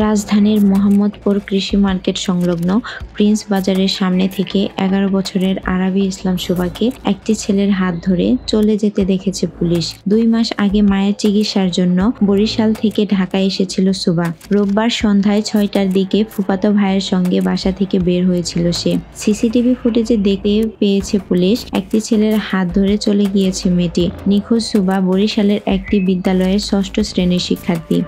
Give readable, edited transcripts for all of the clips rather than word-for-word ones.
রাজধানীর মোহাম্মদপুর কৃষি মার্কেট সংলগ্ন প্রিন্স বাজারের সামনে থেকে ১১ বছরের আরাবী ইসলাম সুবাকে একটি ছেলের হাত ধরে চলে যেতে দেখেছে পুলিশ। ২ মাস আগে মায়ের চিকিৎসার জন্য বরিশাল থেকে ঢাকায় এসেছিল সুবা। রোববার সন্ধ্যায় ৬টার দিকে ফুফাতো ভাইয়ের সঙ্গে বাসা থেকে বের হয়েছিল সে। সিসিটিভি ফুটেজে দেখতে পেয়েছে পুলিশ, একটি ছেলের হাত ধরে চলে গিয়েছে মেয়েটি। নিখোঁজ সুবা বরিশালের একটি বিদ্যালয়ের ৬ষ্ঠ শ্রেণীর শিক্ষার্থী।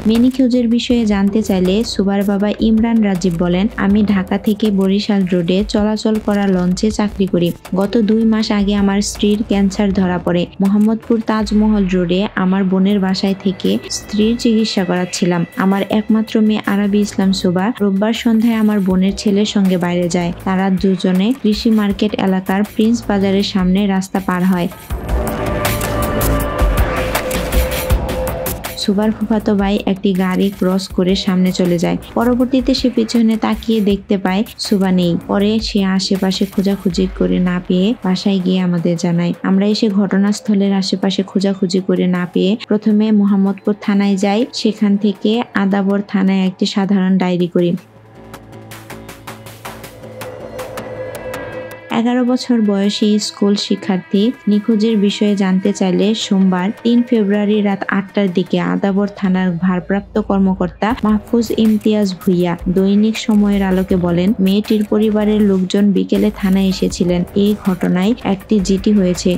মেয়ে নিখোঁজের বিষয়ে জানতে চাইলে সুবার বাবা ইমরান রাজীব বলেন, আমি ঢাকা থেকে বরিশাল রোডে চলাচল করা লঞ্চে চাকরি করি। গত ২ মাস আগে আমার স্ত্রীর ক্যান্সার ধরা পড়ে। মোহাম্মদপুর তাজমহল রোডে আমার বোনের বাসায় থেকে স্ত্রীর চিকিৎসা করাচ্ছিলাম। আমার একমাত্র মেয়ে আরাবী ইসলাম সুবা রোববার সন্ধ্যায় আমার বোনের ছেলের সঙ্গে বাইরে যায়। তারা দুজনে কৃষি মার্কেট এলাকার প্রিন্স বাজারের সামনে রাস্তা পার হয়। সুবার ফুফাতো ভাই একটি গাড়ি ক্রস করে সামনে চলে যায়। পরবর্তীতে সে পিছনে তাকিয়ে দেখতে পায় সুবা নেই। পরে সে আশেপাশে খোঁজাখুঁজি করে না পেয়ে বাসায় গিয়ে আমাদের জানায়। আমরা এসে ঘটনাস্থলের আশেপাশে খোঁজাখুঁজি করে না পেয়ে প্রথমে মোহাম্মদপুর থানায় যাই, সেখান থেকে আদাবর থানায় একটি সাধারণ ডায়েরি করি। ১১ বছর বয়সী স্কুল শিক্ষার্থী নিখোঁজের বিষয়ে জানতে চাইলে সোমবার ৩ ফেব্রুয়ারি রাত ৮টার দিকে আদাবর থানার ভারপ্রাপ্ত কর্মকর্তা মাহফুজ ইমতিয়াজ ভুইয়া দৈনিক সময়ের আলোকে বলেন, মেয়েটির পরিবারের লোকজন বিকেলে থানায় এসেছিলেন। এই ঘটনায় একটি জিডি হয়েছে।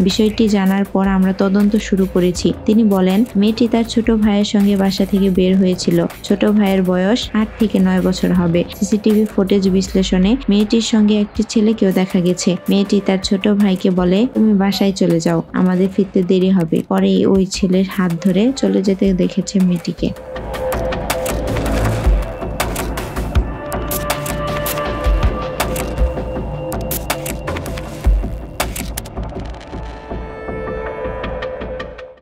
বিষয়টি জানার পর আমরা তদন্ত শুরু করেছি। তিনি বলেন, মেয়েটি তার ছোট ভাইয়ের সঙ্গে বাসা থেকে বের হয়েছিল। ছোট ভাইয়ের বয়স ৮ থেকে ৯ বছর হবে। সিসিটিভি ফুটেজ বিশ্লেষণে মেয়েটির সঙ্গে একটি ছেলেকেও দেখা গেছে। মেয়েটি তার ছোট ভাইকে বলে, তুমি বাসায় চলে যাও, আমাদের ফিরতে দেরি হবে। পরে ওই ছেলের হাত ধরে চলে যেতে দেখেছে মেয়েটিকে।